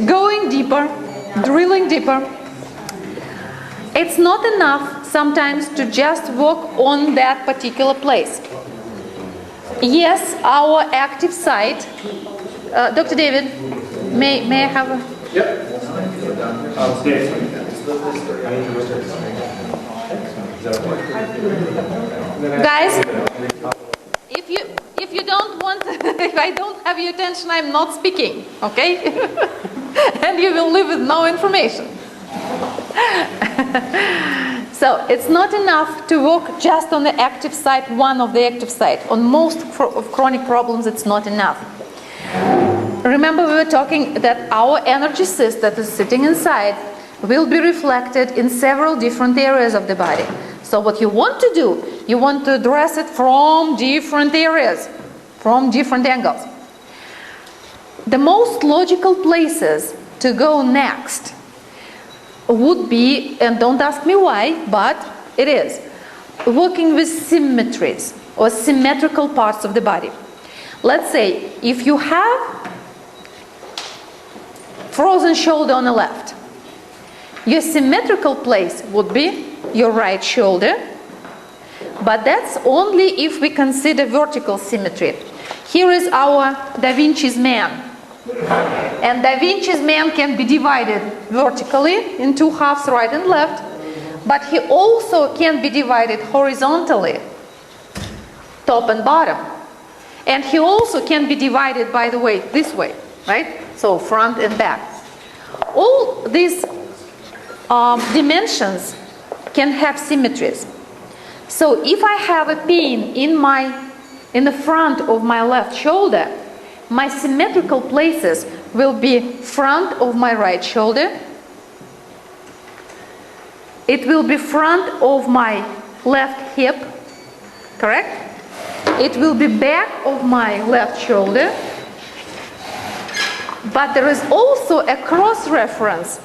Going deeper, drilling deeper. It's not enough sometimes to just work on that particular place. Yes, our active site. Dr. David, may I have a... Yep. Guys, if you don't want, if I don't have your attention, I'm not speaking, okay? And you will leave with no information. So it's not enough to work just on the active site, one of the active site. On most of chronic problems, it's not enough. Remember, we were talking that our energy cyst that is sitting inside will be reflected in several different areas of the body. So what you want to do, you want to address it from different areas, from different angles. The most logical places to go next would be, and don't ask me why, but it is, working with symmetries or symmetrical parts of the body. Let's say if you have frozen shoulder on the left, your symmetrical place would be your right shoulder, but that's only if we consider vertical symmetry. Here is our Da Vinci's man. And Da Vinci's man can be divided vertically in two halves, right and left, but he also can be divided horizontally, top and bottom. And he also can be divided, by the way, this way, right? So front and back. All these dimensions can have symmetries. So if I have a pain in the front of my left shoulder, my symmetrical places will be front of my right shoulder. It will be front of my left hip, correct? It will be back of my left shoulder. But there is also a cross reference.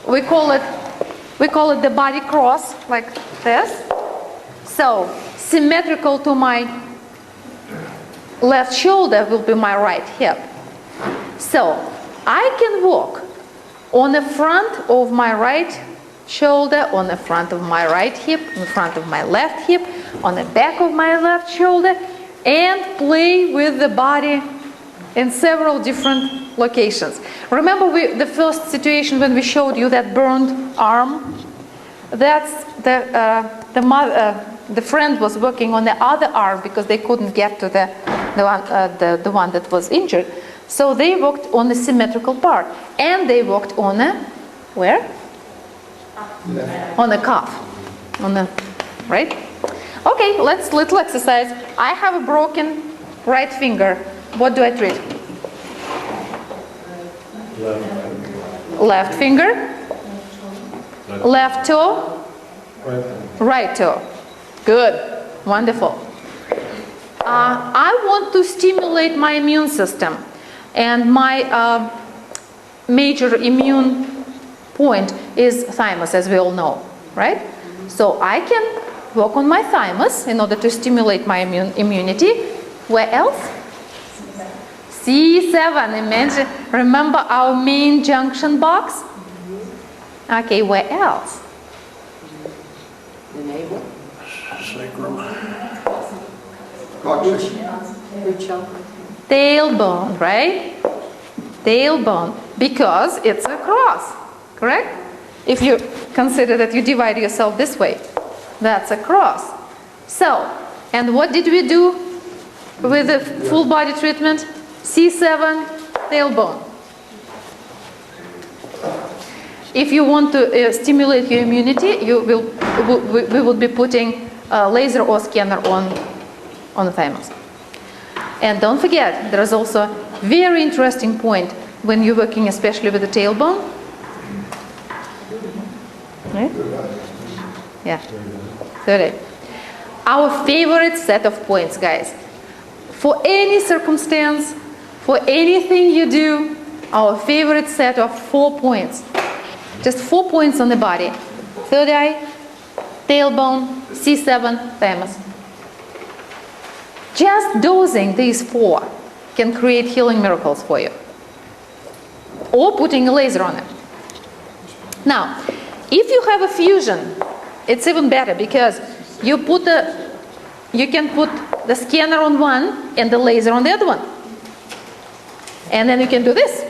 We call it the body cross, like this. So symmetrical to my left shoulder will be my right hip. So I can walk on the front of my right shoulder, on the front of my right hip, in the front of my left hip, on the back of my left shoulder, and play with the body in several different locations. Remember the first situation when we showed you that burned arm? That's the friend was working on the other arm because they couldn't get to the one that was injured. So they worked on the symmetrical part, and they worked on a where? On the calf, on the right. Okay, little exercise. I have a broken right finger. What do I treat? Left finger, left toe, right toe. Good, wonderful. I want to stimulate my immune system, and my major immune point is thymus, as we all know, right? So I can work on my thymus in order to stimulate my immunity. Where else? C7. Imagine, remember our main junction box? Okay, where else? The navel. Sacrum. Tailbone, right? Tailbone, because it's a cross, correct? If you consider that you divide yourself this way, that's a cross. So, and what did we do with the full body treatment? C7, tailbone. If you want to stimulate your immunity, we would be putting laser or scanner on the thymus. And don't forget, there is also a very interesting point when you're working especially with the tailbone. Right? Yeah. 30. Our favorite set of points, guys. For any circumstance, for anything you do, our favorite set of 4 points. Just 4 points on the body. Third eye, tailbone, C7, thymus. Just dosing these 4 can create healing miracles for you. or putting a laser on it. Now, if you have a fusion, it's even better because you can put the scanner on one and the laser on the other one. And then you can do this.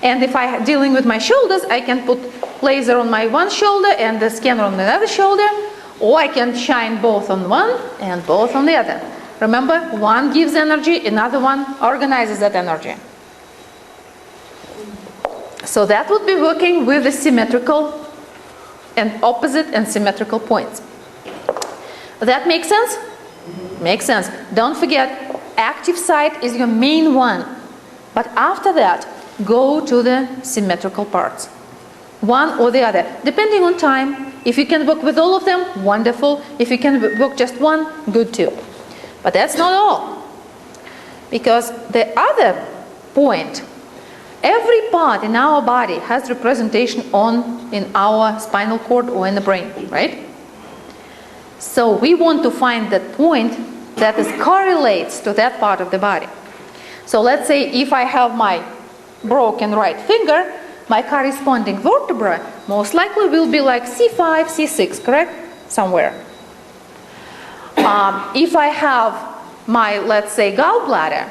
And if I'm dealing with my shoulders, I can put laser on my one shoulder and the scanner on the other shoulder, or I can shine both on one and both on the other. Remember, one gives energy, another one organizes that energy. So that would be working with the symmetrical and opposite and symmetrical points. That makes sense? Makes sense. Don't forget, active site is your main one. But after that, go to the symmetrical parts. One or the other, depending on time. If you can work with all of them, wonderful. If you can work just one, good too. But that's not all. Because the other point, every part in our body has representation in our spinal cord or in the brain, right? So we want to find that point that correlates to that part of the body. So let's say if I have my broken right finger, my corresponding vertebra most likely will be like C5, C6, correct? Somewhere. If I have my, let's say, gallbladder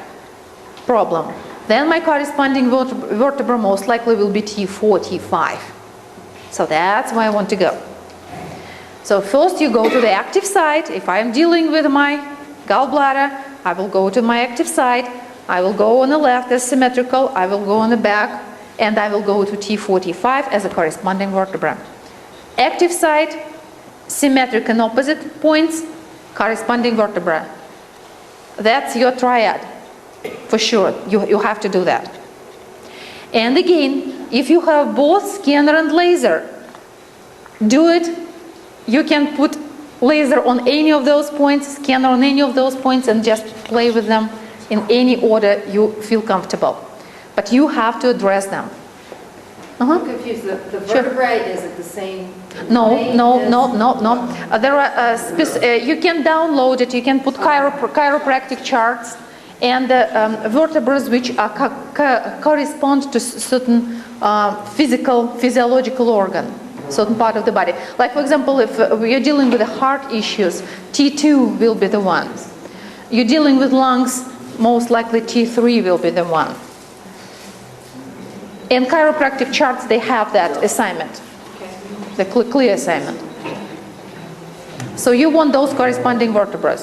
problem, then my corresponding vertebra most likely will be T4, T5. So that's where I want to go. So first you go to the active site. If I'm dealing with my gallbladder, I will go to my active site. I will go on the left as symmetrical. I will go on the back, and I will go to T4, T5 as a corresponding vertebra. Active site, symmetric and opposite points, corresponding vertebra. That's your triad, for sure. You have to do that. And again, if you have both scanner and laser, do it. You can put laser on any of those points, scanner on any of those points, and just play with them in any order you feel comfortable. But you have to address them. I'm confused. The vertebrae, is it the same? No. There are you can download it. You can put chiropractic charts and vertebrae which are correspond to certain physiological organ, certain part of the body. Like for example, if we are dealing with the heart issues, T2 will be the one. You're dealing with lungs, most likely T3 will be the one. In chiropractic charts, they have that assignment, the clear assignment. So you want those corresponding vertebrae.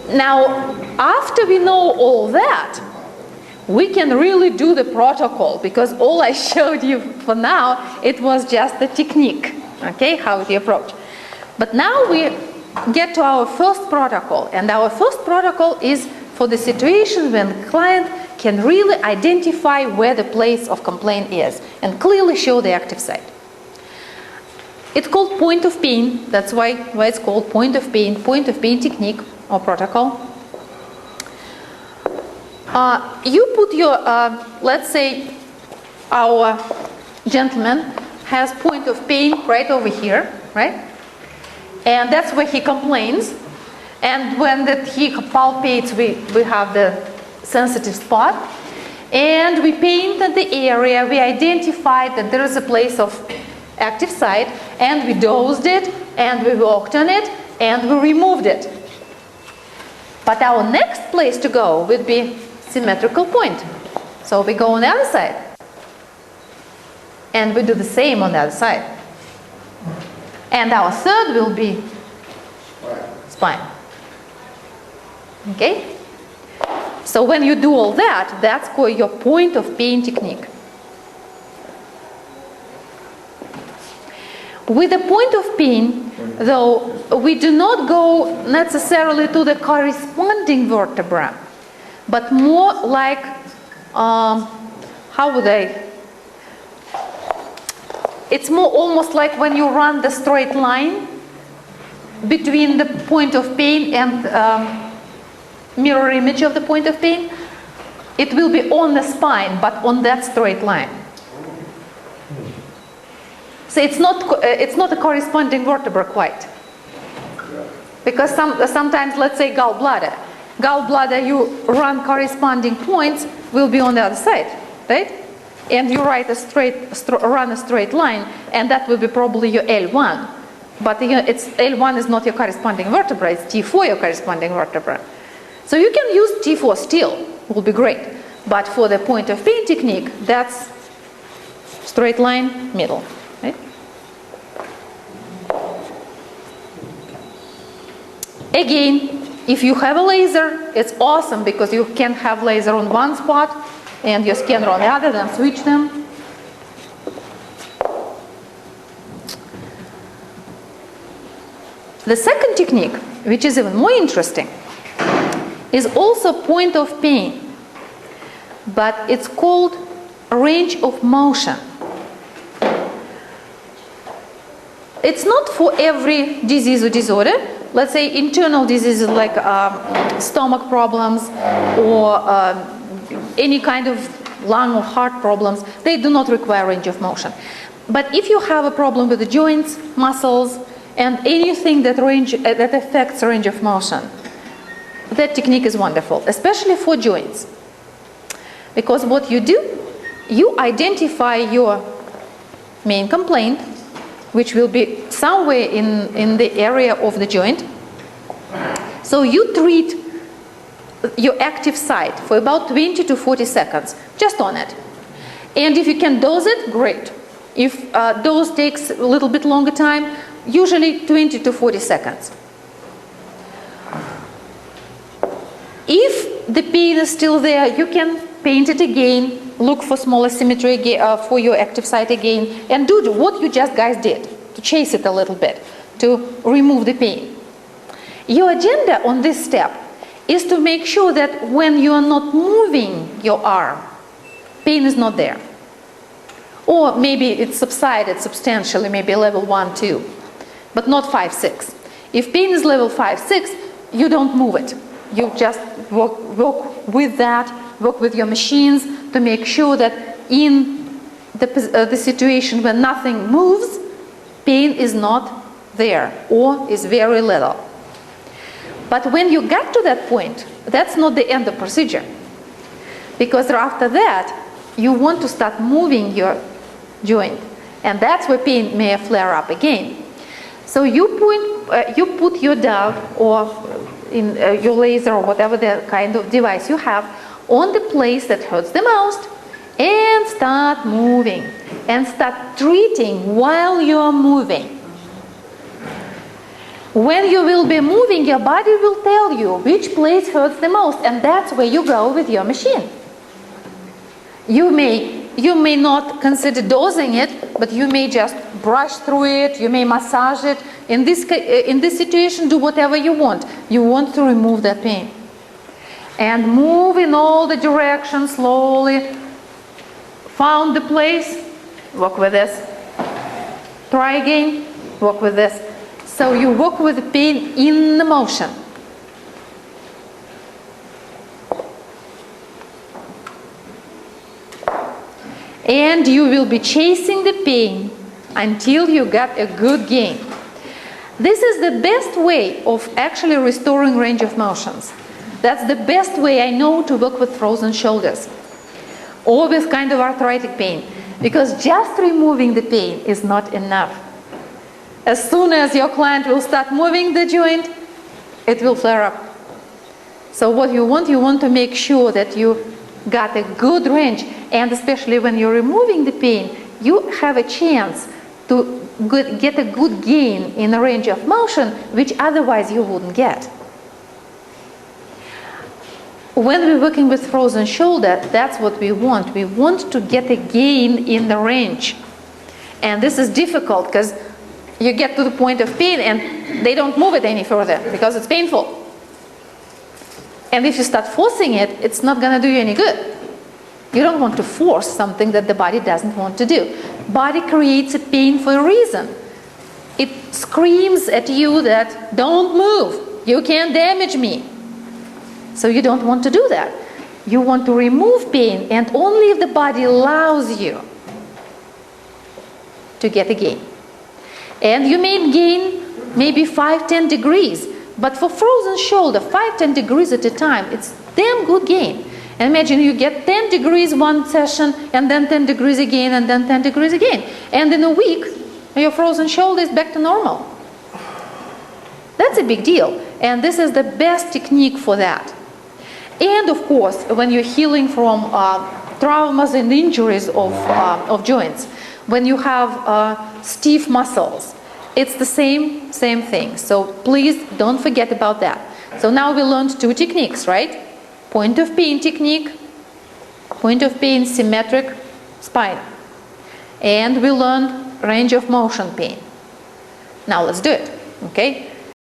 Now, after we know all that, we can really do the protocol, because all I showed you for now, it was just the technique, okay, how we approach. But now we get to our first protocol, and our first protocol is for the situation when the client can really identify where the place of complaint is and clearly show the active site. It's called point of pain. That's why it's called point of pain technique or protocol. You put your, let's say our gentleman has point of pain right over here, right? And that's where he complains. And when he palpates, we have the sensitive spot. And we painted the area. We identified that there is a place of active site. And we dosed it. And we worked on it. And we removed it. But our next place to go would be symmetrical point. So we go on the other side. And we do the same on the other side. And our third will be spine. Okay? So when you do all that, that's called your point of pain technique. With the point of pain, though, we do not go necessarily to the corresponding vertebra, but more like, how would I? It's more almost like when you run the straight line between the point of pain and mirror image of the point of pain. It will be on the spine, but on that straight line. So it's not a corresponding vertebra quite. Because sometimes, let's say gallbladder, gallbladder, you run corresponding points, will be on the other side, right? And you run a straight line, and that will be probably your L1. But L1 is not your corresponding vertebra, it's T4 your corresponding vertebra. So you can use T4 still, will be great. But for the point of pain technique, that's straight line, middle, right? Again, if you have a laser, it's awesome because you can have laser on one spot and your scanner on the other, then switch them. The second technique, which is even more interesting, is also point of pain, but it's called range of motion. It's not for every disease or disorder. Let's say internal diseases like stomach problems or any kind of lung or heart problems, they do not require range of motion. But if you have a problem with the joints, muscles, and anything that affects range of motion, that technique is wonderful, especially for joints. Because what you do, you identify your main complaint, which will be somewhere in the area of the joint. So you treat your active site for about 20 to 40 seconds, just on it. And if you can dose it, great. If dose takes a little bit longer time, usually 20 to 40 seconds. If the pain is still there, you can paint it again, look for smaller symmetry for your active site again, and do what you just guys did, to chase it a little bit, to remove the pain. Your agenda on this step is to make sure that when you are not moving your arm, pain is not there. Or maybe it subsided substantially, maybe level 1, 2, but not 5, 6. If pain is level 5, 6, you don't move it. You just work with that, work with your machines to make sure that in the situation where nothing moves, pain is not there or is very little. But when you get to that point, that's not the end of the procedure. Because after that, you want to start moving your joint. And that's where pain may flare up again. So you put your dove or in your laser or whatever the kind of device you have on the place that hurts the most and start moving and start treating while you're moving. When you will be moving, your body will tell you which place hurts the most, and that's where you go with your machine. You may not consider dosing it, but you may just brush through it, you may massage it. In this situation, do whatever you want. You want to remove that pain. And move in all the directions slowly. Found the place, work with this. Try again, work with this. So you work with the pain in the motion. And you will be chasing the pain until you get a good gain. This is the best way of actually restoring range of motions. That's the best way I know to work with frozen shoulders or with kind of arthritic pain, because just removing the pain is not enough. As soon as your client will start moving the joint, it will flare up. So what you want to make sure that you got a good range, and especially when you're removing the pain, you have a chance to get a good gain in a range of motion, which otherwise you wouldn't get. When we're working with frozen shoulder, that's what we want. We want to get a gain in the range. And this is difficult because you get to the point of pain and they don't move it any further because it's painful. And if you start forcing it, it's not going to do you any good. You don't want to force something that the body doesn't want to do. Body creates a pain for a reason. It screams at you that, don't move, you can't damage me. So you don't want to do that. You want to remove pain, and only if the body allows you to get a gain. And you may gain maybe 5-10 degrees, But for frozen shoulder, 5-10 degrees at a time, it's damn good gain. And imagine you get 10 degrees one session, and then 10 degrees again, and then 10 degrees again. And in a week, your frozen shoulder is back to normal. That's a big deal. And this is the best technique for that. And of course, when you're healing from traumas and injuries of joints, when you have stiff muscles, it's the same thing. So please don't forget about that. So now we learned 2 techniques, right? Point of pain technique, point of pain symmetric spine. And we learned range of motion pain. Now let's do it, okay?